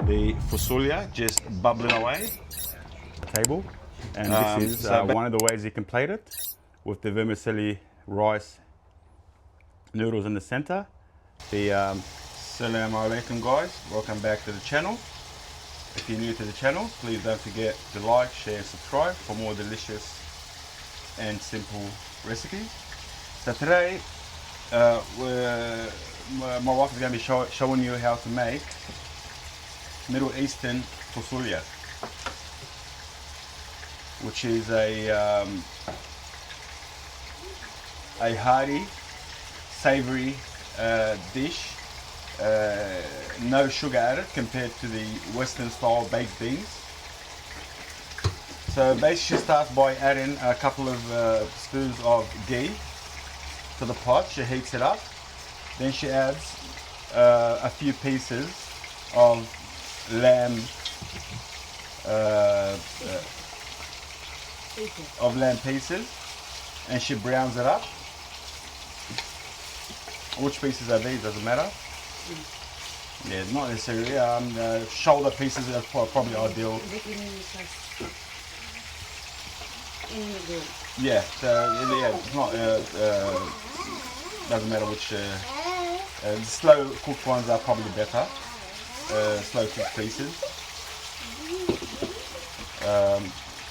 the fasolia just bubbling away table, and this is one of the ways you can plate it, with the vermicelli rice noodles in the center. The Assalamu alaikum guys, welcome back to the channel. If you're new to the channel, please don't forget to like, share and subscribe for more delicious and simple recipes. So today my wife is going to be showing you how to make Middle Eastern fasolia, which is a hearty, savory dish. No sugar added compared to the Western style baked beans. So basically she starts by adding a couple of spoons of ghee to the pot. She heats it up. Then she adds a few pieces of lamb pieces, and she browns it up. Which pieces are these? Doesn't matter. Yeah, not necessarily. Shoulder pieces are probably ideal. Yeah, so yeah, it's not. Doesn't matter which. The slow cooked ones are probably better. Slow cooked pieces.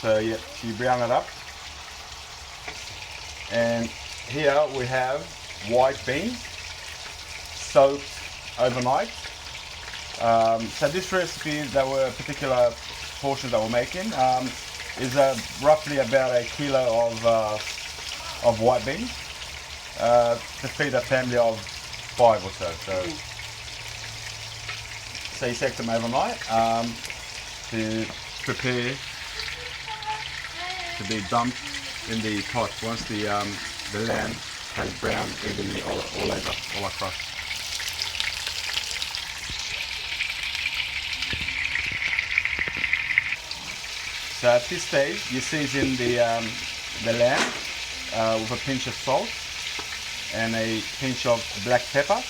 So yeah, you brown it up, and here we have white beans soaked overnight. So this recipe, that were particular portions that we're making, is roughly about a kilo of white beans to feed a family of 5 or so. So you soak them overnight to prepare to be dumped in the pot once the lamb has browned evenly all across. So at this stage, you season the lamb with a pinch of salt and a pinch of black pepper.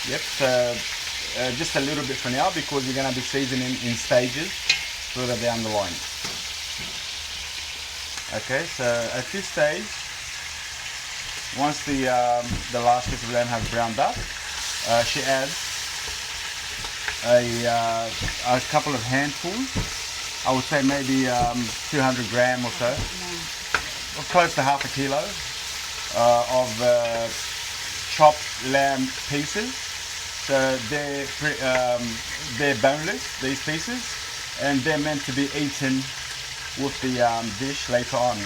Yep, so just a little bit for now, because you're going to be seasoning in stages further down the line. Okay, so at this stage, once the last piece of lamb has browned up, she adds a couple of handfuls. I would say maybe 200 gram or so, or close to half a kilo of chopped lamb pieces. So they're boneless, these pieces, and they're meant to be eaten with the dish later on,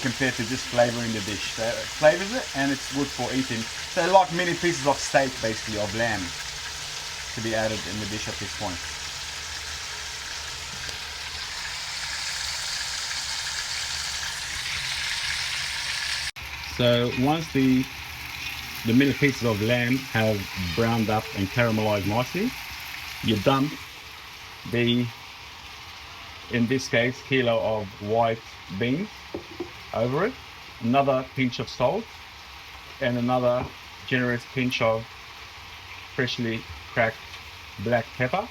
compared to just flavoring the dish. So it flavors it, and it's good for eating. So like mini pieces of steak, basically, of lamb, to be added in the dish at this point. So once the middle pieces of lamb have browned up and caramelized nicely, you dump the, in this case, kilo of white beans over it, another pinch of salt, and another generous pinch of freshly cracked black pepper.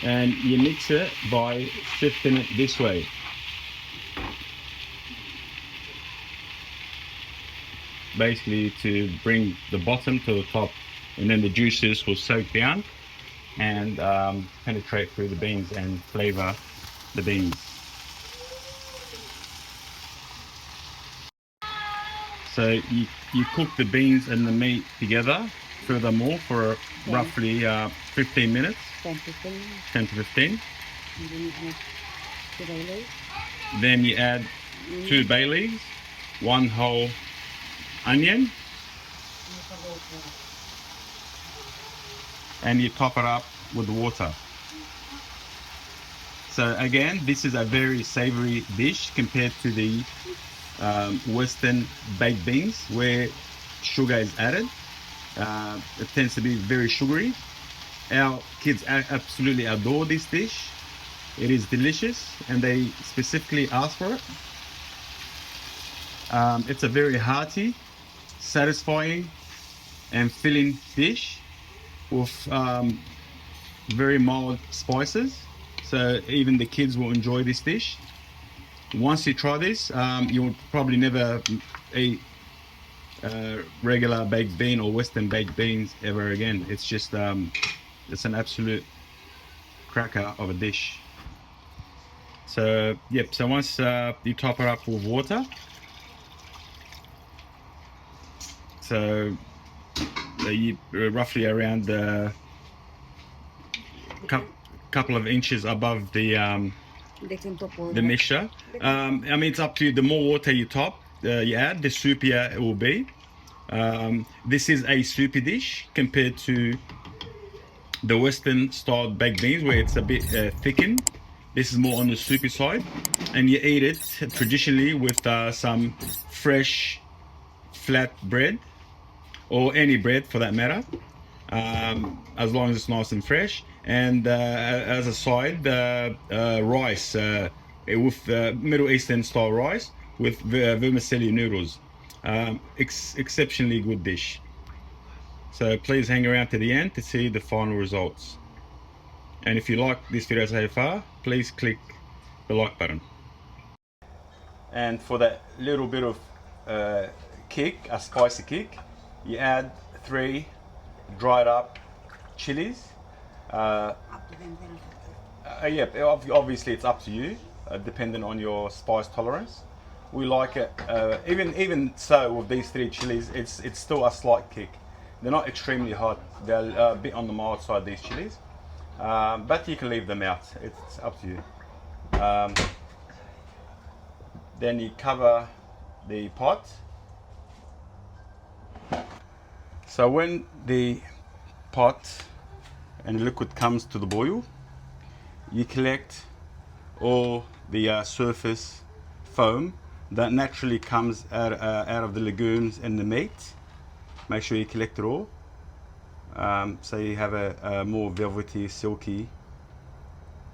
And you mix it by sifting it this way. Basically to bring the bottom to the top, and then the juices will soak down and penetrate through the beans and flavor the beans. So you cook the beans and the meat together furthermore for roughly 15 minutes, 10 to 15. Then you add 2 bay leaves, 1 whole onion, and you top it up with water. So again, this is a very savory dish compared to the Western baked beans, where sugar is added. It tends to be very sugary. Our kids absolutely adore this dish. It is delicious, and they specifically ask for it. It's a very hearty, satisfying and filling dish with very mild spices, so even the kids will enjoy this dish. Once you try this, you'll probably never eat regular baked bean or Western baked beans ever again. It's just it's an absolute cracker of a dish. So yep, so once you top it up with water, so you roughly around couple of inches above the mixture. I mean, it's up to you. The more water you add, the soupier it will be. This is a soupy dish compared to the Western styled baked beans where it's a bit thickened. This is more on the soupy side, and you eat it traditionally with some fresh flat bread, or any bread for that matter, as long as it's nice and fresh. And as a side, rice with Middle Eastern style rice with vermicelli noodles. Exceptionally good dish. So please hang around to the end to see the final results. And if you like this video so far, please click the like button. And for that little bit of kick, a spicy kick, you add 3 dried up chilies. Yeah, obviously it's up to you, depending on your spice tolerance. We like it, even so with these 3 chilies, it's still a slight kick. They're not extremely hot, they're a bit on the mild side, these chilies. But you can leave them out, it's up to you. Then you cover the pot. So when the pot and the liquid comes to the boil, you collect all the surface foam that naturally comes out of the legumes and the meat. Make sure you collect it all, so you have a more velvety, silky,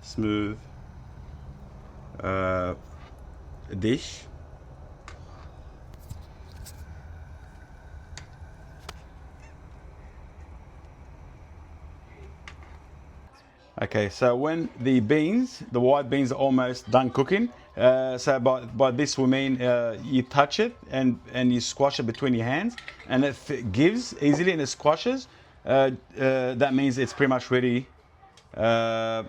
smooth dish. Okay, so when the white beans are almost done cooking, so by this we mean you touch it and you squash it between your hands, and if it gives easily and it squashes, that means it's pretty much ready. The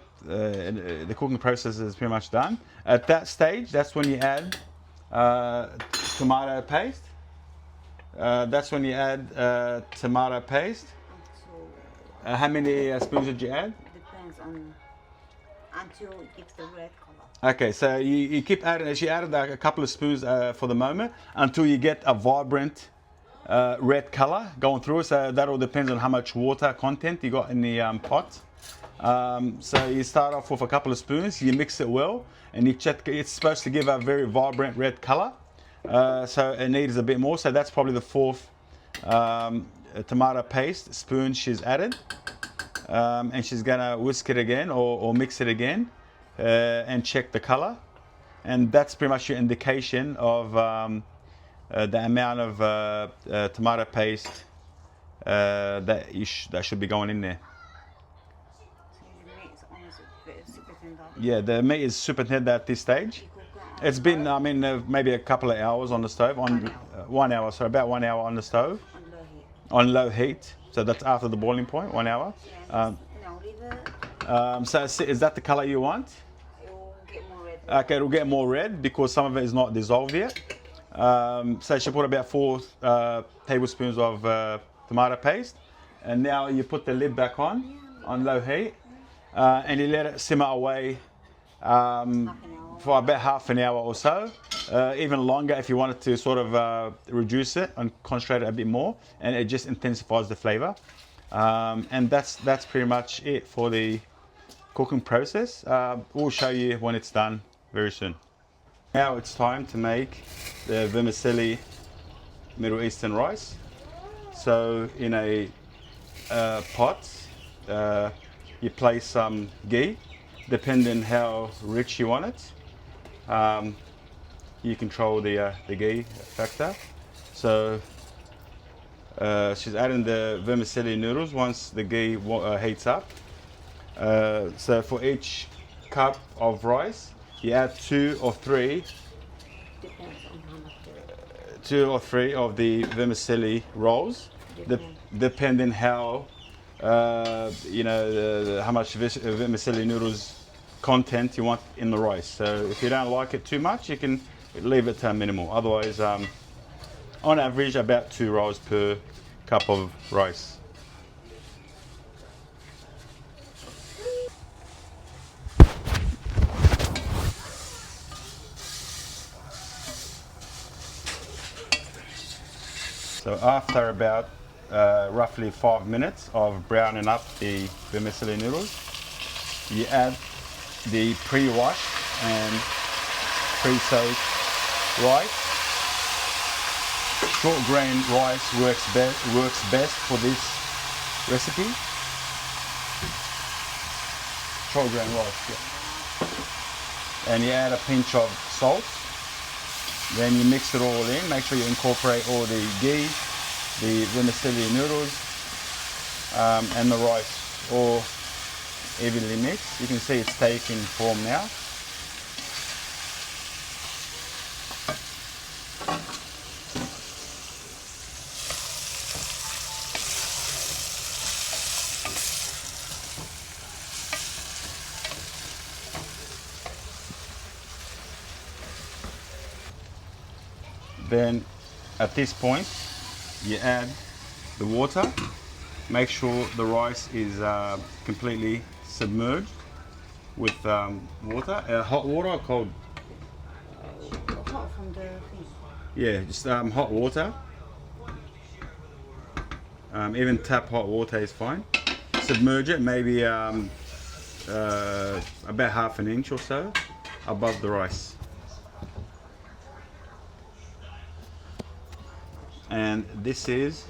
cooking process is pretty much done. At that stage, that's when you add tomato paste. How many spoons did you add? Until it gives the red color. Okay, so you keep adding, as you added a couple of spoons for the moment, until you get a vibrant red color going through. So that all depends on how much water content you got in the pot. So you start off with a couple of spoons, you mix it well, and you check. It's supposed to give a very vibrant red color, so it needs a bit more. So that's probably the 4th tomato paste spoon she's added. And she's gonna whisk it again or mix it again and check the color, and that's pretty much your indication of the amount of tomato paste that should be going in there. So the meat is almost super tender. Yeah, the meat is super tender at this stage. It's been, I mean, maybe a couple of hours on the stove, on 1 hour, so about 1 hour on the stove. On low heat, so that's after the boiling point, 1 hour. So is that the color you want? It will get more red. Okay, it will get more red because some of it is not dissolved yet. So she put about 4 tablespoons of tomato paste, and now you put the lid back on low heat, and you let it simmer away for about half an hour or so, even longer if you wanted to sort of reduce it and concentrate it a bit more, and it just intensifies the flavor. And that's pretty much it for the cooking process. We'll show you when it's done very soon. Now it's time to make the vermicelli Middle Eastern rice. So in a pot, you place some ghee, depending how rich you want it. You control the ghee factor. So she's adding the vermicelli noodles once the ghee heats up. So for each cup of rice, you add 2 or 3 Depends on how much there is. 2 or 3 of the vermicelli rolls, depending how how much vermicelli noodles content you want in the rice. So if you don't like it too much, you can leave it to minimal. Otherwise, on average, about 2 rolls per cup of rice. So after about roughly 5 minutes of browning up the vermicelli noodles, you add the pre-washed and pre-soaked rice. Short grain rice works best for this recipe. Short grain rice, yeah. And you add a pinch of salt. Then you mix it all in. Make sure you incorporate all the ghee, the vermicelli noodles, and the rice all evenly mixed. You can see it's taking form now. Then at this point, you add the water. Make sure the rice is completely submerged with water. Hot water or cold? Hot from the thing. Yeah, just hot water. Even tap hot water is fine. Submerge it maybe about half an inch or so above the rice. And this is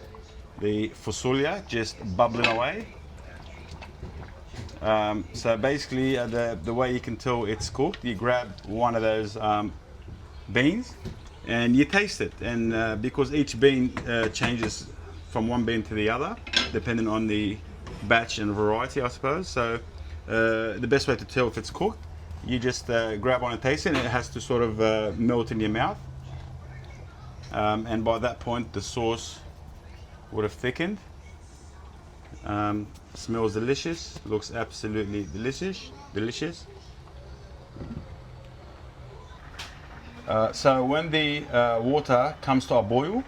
the fasolia just bubbling away. So basically the way you can tell it's cooked, you grab one of those beans and you taste it, and because each bean changes from one bean to the other depending on the batch and variety, I suppose. So the best way to tell if it's cooked, you just grab one and taste it, and it has to sort of melt in your mouth. And by that point the sauce would have thickened. Smells delicious, looks absolutely delicious. So when the water comes to a boil,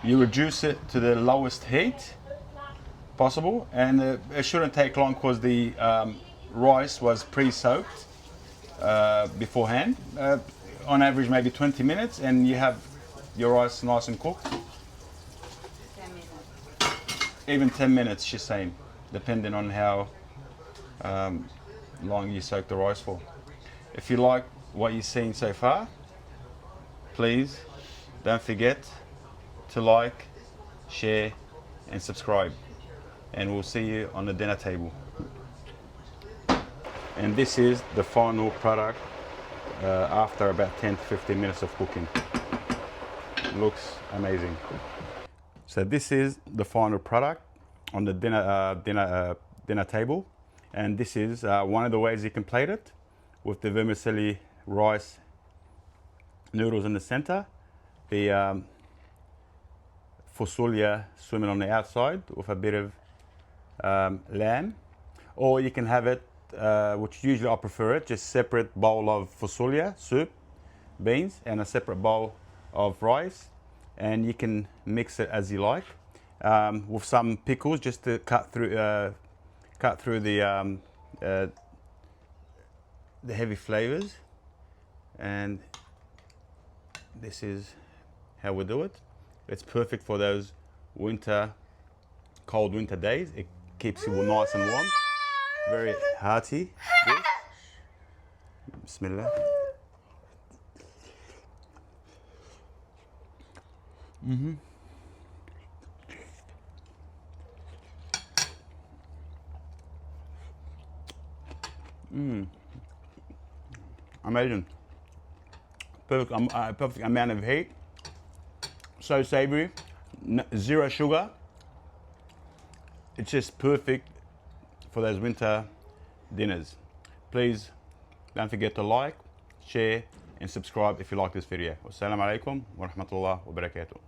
you reduce it to the lowest heat possible, and it shouldn't take long because the rice was pre-soaked beforehand. On average maybe 20 minutes, and you have your rice nice and cooked. 10 minutes. Even 10 minutes, she's saying, depending on how long you soak the rice for. If you like what you've seen so far, please don't forget to like, share and subscribe, and we'll see you on the dinner table. And this is the final product after about 10 to 15 minutes of cooking. Looks amazing. So this is the final product on the dinner table, and this is one of the ways you can plate it, with the vermicelli rice noodles in the center, the fasolia swimming on the outside with a bit of lamb, or you can have it, which usually I prefer it, just separate bowl of fasolia soup, beans, and a separate bowl of rice, and you can mix it as you like, with some pickles just to cut through the heavy flavors. And this is how we do it. It's perfect for those cold winter days. It keeps you nice and warm. Very hearty. Bismillah. Amazing. Perfect amount of heat. So savory. Zero sugar. it's just perfect for those winter dinners. Please don't forget to like, share and subscribe if you like this video. Wassalamu alaikum wa rahmatullah wa barakatuh.